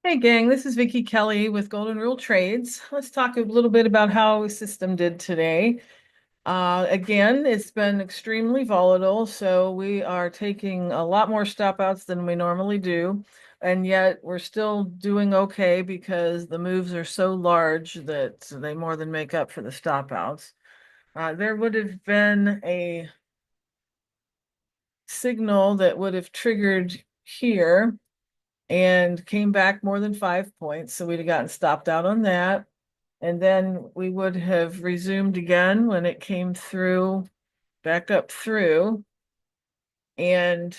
Hey gang, this is Vicky Kelly with Golden Rule Trades. Let's talk a little bit about how the system did today. Again, it's been extremely volatile, so we are taking a lot more stop outs than we normally do, and yet we're still doing okay because the moves are so large that they more than make up for the stop outs. There would have been a signal that would have triggered here and came back more than 5 points. So we'd have gotten stopped out on that. And then we would have resumed again when it came through, back up through. And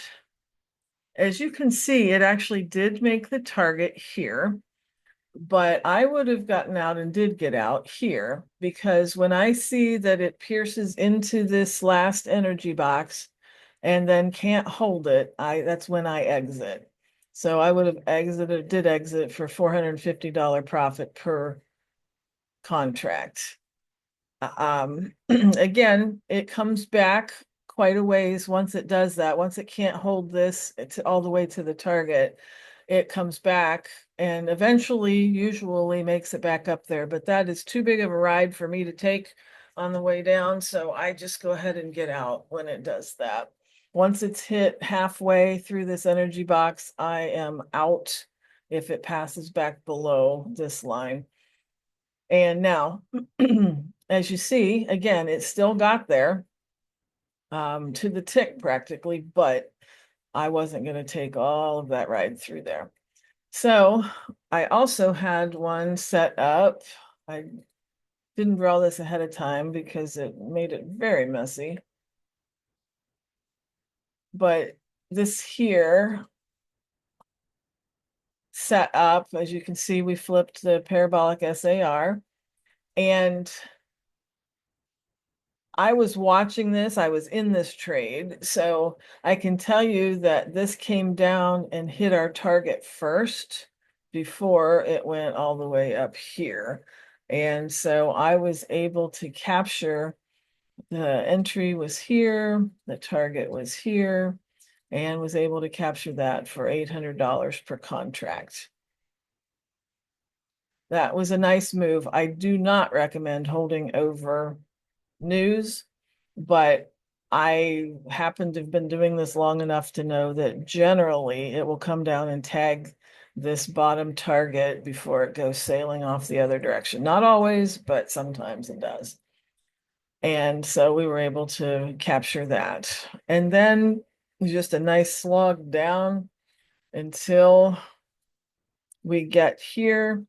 as you can see, it actually did make the target here. But I would have gotten out and did get out here because when I see that it pierces into this last energy box and then can't hold it, that's when I exit. So I would have did exit for $450 profit per contract. Again, it comes back quite a ways once it does that. Once it can't hold this it's all the way to the target, it comes back and eventually, usually makes it back up there. But that is too big of a ride for me to take on the way down. So I just go ahead and get out when it does that. Once it's hit halfway through this energy box, I am out if it passes back below this line. And now, as you see, again, it still got there to the tick practically, but I wasn't going to take all of that ride through there. So I also had one set up. I didn't draw this ahead of time because it made it very messy. But this here set up, as you can see, we flipped the parabolic SAR, and I was watching this, I was in this trade, so I can tell you that this came down and hit our target first before it went all the way up here. And so I was able to capture the entry was here, the target was here, and was able to capture that for $800 per contract. That was a nice move. I do not recommend holding over news, but I happen to have been doing this long enough to know that generally it will come down and tag this bottom target before it goes sailing off the other direction. Not always, but sometimes it does. And so we were able to capture that. And then just a nice slog down until we get here.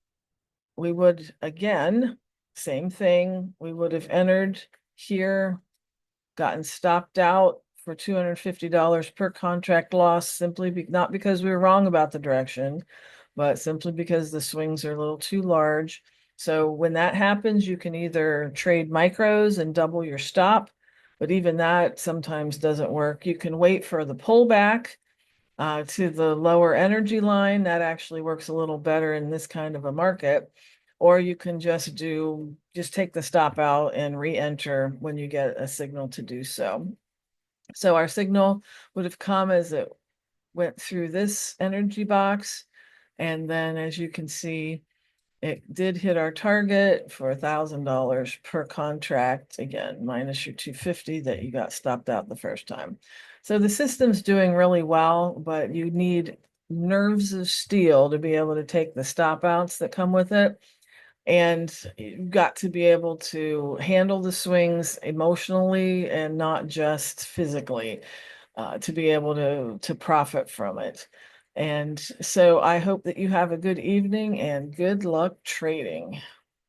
We would again, same thing. We would have entered here, gotten stopped out for $250 per contract loss, not because we were wrong about the direction, but simply because the swings are a little too large. So when that happens, you can either trade micros and double your stop, but even that sometimes doesn't work. You can wait for the pullback to the lower energy line. That actually works a little better in this kind of a market. Or you can just take the stop out and re-enter when you get a signal to do so. So our signal would have come as it went through this energy box. And then as you can see, it did hit our target for $1,000 per contract. Again, minus your 250 that you got stopped out the first time. So the system's doing really well, but you need nerves of steel to be able to take the stop outs that come with it. And you've got to be able to handle the swings emotionally and not just physically, to be able to profit from it. And so I hope that you have a good evening and good luck trading.